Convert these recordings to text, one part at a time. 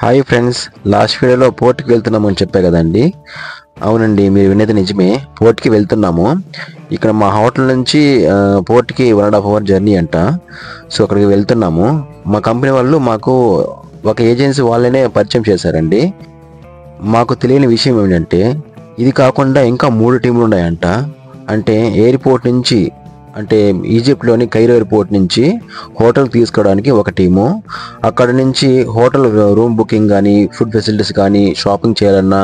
Hi friends, last వీడియోలో పోర్ట్కి వెళ్తున్నామని చెప్పే కదండి. అవునండి, మీరు వినేది నిజమే. పోర్ట్కి వెళ్తున్నాము. ఇక్కడ మా హోటల్ నుంచి పోర్ట్కి 1.5 hour జర్నీ అంట. సో అక్కడికి వెళ్తున్నాము. మా కంపెనీ వాళ్ళు మాకు ఒక ఏజెన్సీ వాళ్ళనే పరిచయం చేశారండి. మాకు తెలియని విషయం ఏమిటంటే, ఇది కాకుండా ఇంకా 3 టీంలు ఉన్నాయంట. అంటే ఎయిర్పోర్ట్ నుంచి, అంటే ఈజిప్ట్లోని కైరో ఎయిర్పోర్ట్ నుంచి హోటల్ తీసుకోవడానికి ఒక టీము, అక్కడ నుంచి హోటల్ రూమ్ బుకింగ్ కానీ, ఫుడ్ ఫెసిలిటీస్ కానీ, షాపింగ్ చేయాలన్నా,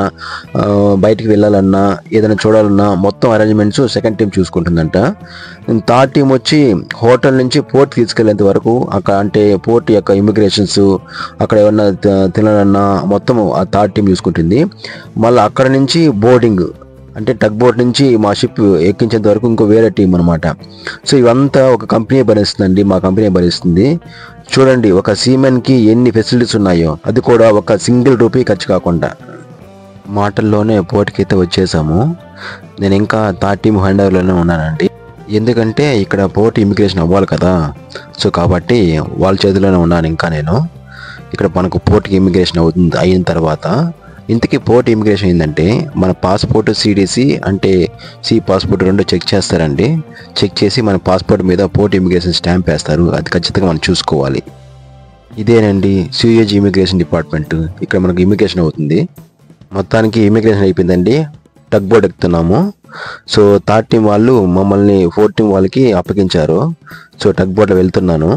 బయటికి వెళ్ళాలన్నా, ఏదైనా చూడాలన్నా మొత్తం అరేంజ్మెంట్స్ సెకండ్ టీం చూసుకుంటుందంట. థర్డ్ టీం వచ్చి హోటల్ నుంచి పోర్ట్ తీసుకెళ్లేంత వరకు, అక్కడ అంటే పోర్ట్ యొక్క ఇమిగ్రేషన్స్, అక్కడ ఏమన్నా తినాలన్నా మొత్తం ఆ థర్డ్ టీం చూసుకుంటుంది. మళ్ళీ అక్కడ నుంచి బోర్డింగ్, అంటే టగ్ బోట్ నుంచి మా షిప్ ఎక్కించేంత వరకు ఇంకో వేరే టీం అనమాట. సో ఇవంతా ఒక కంపెనీ భరిస్తుందండి, మా కంపెనీ భరిస్తుంది. చూడండి, ఒక సీమెన్కి ఎన్ని ఫెసిలిటీస్ ఉన్నాయో, అది కూడా ఒక సింగిల్ రూపీ ఖర్చు కాకుండా. మాటల్లోనే పోర్ట్కి అయితే వచ్చేసాము. నేను ఇంకా థర్డ్ టీం హ్యాండ్ ఓవర్లోనే ఉన్నానండి. ఎందుకంటే ఇక్కడ పోర్ట్ ఇమిగ్రేషన్ అవ్వాలి కదా. సో కాబట్టి వాళ్ళ చేతిలోనే ఉన్నాను ఇంకా నేను. ఇక్కడ మనకు పోర్ట్కి ఇమిగ్రేషన్ అయిన తర్వాత, ఇంతకీ పోర్ట్ ఇమిగ్రేషన్ ఏంటంటే, మన పాస్పోర్ట్ సిడిసి అంటే సి పాస్పోర్ట్ 2 చెక్ చేస్తారండి. చెక్ చేసి మన పాస్పోర్ట్ మీద పోర్ట్ ఇమిగ్రేషన్ స్టాంప్ వేస్తారు. అది ఖచ్చితంగా మనం చూసుకోవాలి. ఇదేనండి సిఏజీ ఇమిగ్రేషన్ డిపార్ట్మెంట్. ఇక్కడ మనకు ఇమిగ్రేషన్ అవుతుంది. మొత్తానికి ఇమిగ్రేషన్ అయిపోయిందండి. టగ్ బోర్డ్ ఎక్కుతున్నాము. సో థర్డ్ టీం వాళ్ళు మమ్మల్ని ఫోర్త్ టీం వాళ్ళకి అప్పగించారు. సో టగ్ బోర్డ్లో వెళ్తున్నాను.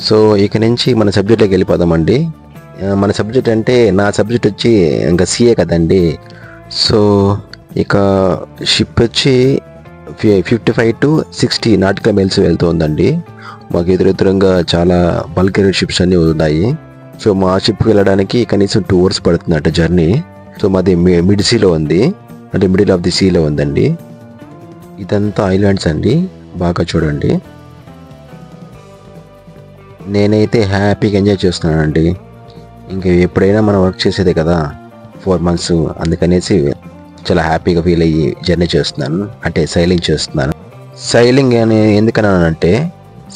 సో ఇక నుంచి మన సబ్జెక్ట్లోకి వెళ్ళిపోదామండి. మన సబ్జెక్ట్ అంటే, నా సబ్జెక్ట్ వచ్చి ఇంకా సిఏ కదండి. సో ఇక షిప్ వచ్చి 55 to 60 నాటికల్ మైల్స్ వెళ్తుందండి. మాకు ఎదురెదురుగా చాలా బల్క్ షిప్స్ అన్నీ ఉన్నాయి. సో మా షిప్కి వెళ్ళడానికి కనీసం 2 hours పడుతుందట జర్నీ. సో మాది మిడ్ సీలో ఉంది, అంటే మిడిల్ ఆఫ్ ది సీలో ఉందండి. ఇదంతా ఐలాండ్స్ అండి, బాగా చూడండి. నేనైతే హ్యాపీగా ఎంజాయ్ చేస్తున్నానండి. ఇంకా ఎప్పుడైనా మనం వర్క్ చేసేదే కదా 4 months, అందుకనేసి చాలా హ్యాపీగా ఫీల్ అయ్యి జర్నీ చేస్తున్నాను, అంటే సైలింగ్ చేస్తున్నాను. సైలింగ్ అని ఎందుకన్నానంటే,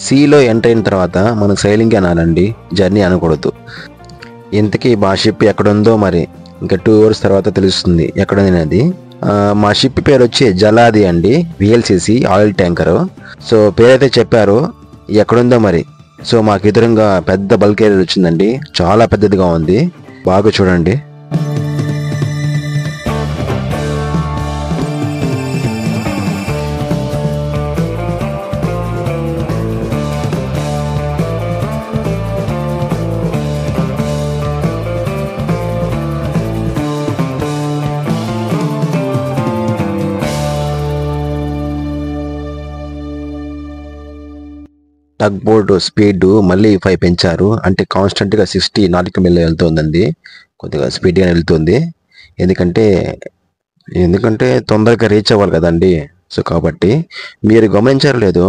సీలో ఎంటర్ అయిన తర్వాత మనం సైలింగ్ అనాలండి, జర్నీ అనకూడదు. ఇంతకీ మా షిప్ ఎక్కడుందో మరి ఇంకా 2 hours తర్వాత తెలుస్తుంది ఎక్కడుంది అది. మా షిప్ పేరు వచ్చి జలాది అండి, విఎల్సిసి ఆయిల్ ట్యాంకరు. సో పేరైతే చెప్పారు, ఎక్కడుందో మరి. సో మాకు ఎదురుగా పెద్ద బల్క్ ఏరియా వచ్చిందండి, చాలా పెద్దదిగా ఉంది, బాగా చూడండి. టగ్ బోర్డ్ స్పీడ్ మళ్ళీ 5 పెంచారు, అంటే కాన్స్టెంట్గా 60 నాటికల్ మైల్ వెళ్తుందండి. కొద్దిగా స్పీడ్గా వెళ్తుంది, ఎందుకంటే తొందరగా రీచ్ అవ్వాలి కదండి. సో కాబట్టి మీరు గమనించారు లేదో,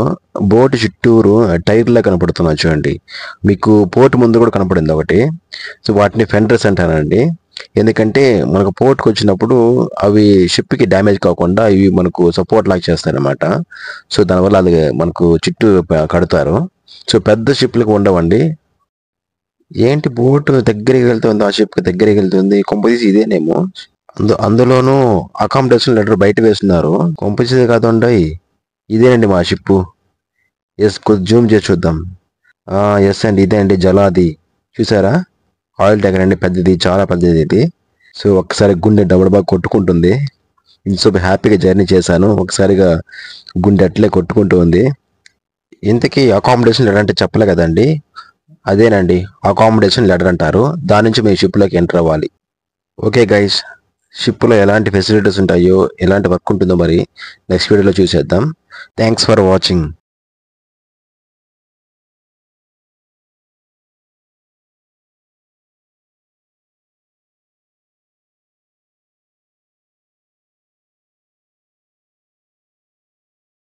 బోట్ చుట్టూరు టైర్లా కనపడుతున్నాయి చూడండి. మీకు పోర్ట్ ముందు కూడా కనపడింది ఒకటి. సో వాటిని ఫెండర్స్ అంటారండి. ఎందుకంటే మనకు పోర్ట్కి వచ్చినప్పుడు అవి షిప్కి డ్యామేజ్ కాకుండా ఇవి మనకు సపోర్ట్ లాగా చేస్తారనమాట. సో దానివల్ల అది మనకు చుట్టూ కడతారు. సో పెద్ద షిప్లకు ఉండవండి. ఏంటి బోట్ దగ్గరికి వెళ్తుంది, ఆ షిప్కి దగ్గరికి వెళ్తుంది, కొంపదీసి ఇదేనేమో. అందులోనూ అకామిడేషన్ లెటర్ బయట వేస్తున్నారు, కొంపదీసి కాదండి ఇదేనండి మా షిప్. ఎస్, కొద్ది జూమ్ చేసి చూద్దాం. ఎస్ అండి, ఇదే అండి జలాది. చూసారా, ఆయిల్ ట్యాంకర్ అండి, పెద్దది, చాలా పెద్దది ఇది. సో ఒకసారి గుండె డబుల్ బాగా కొట్టుకుంటుంది. ఇంత హ్యాపీగా జర్నీ చేశాను, ఒకసారిగా గుండె అట్లే కొట్టుకుంటూ ఉంది. ఇంతకీ అకామిడేషన్ లెటర్ అంటే చెప్పలే కదండి, అదేనండి అకామిడేషన్ లెటర్ అంటారు. దాని నుంచి మీ షిప్లోకి ఎంటర్ అవ్వాలి. ఓకే గైస్, షిప్లో ఎలాంటి ఫెసిలిటీస్ ఉంటాయో, ఎలాంటి వర్క్ ఉంటుందో మరి నెక్స్ట్ వీడియోలో చూసేద్దాం. Thanks for watching.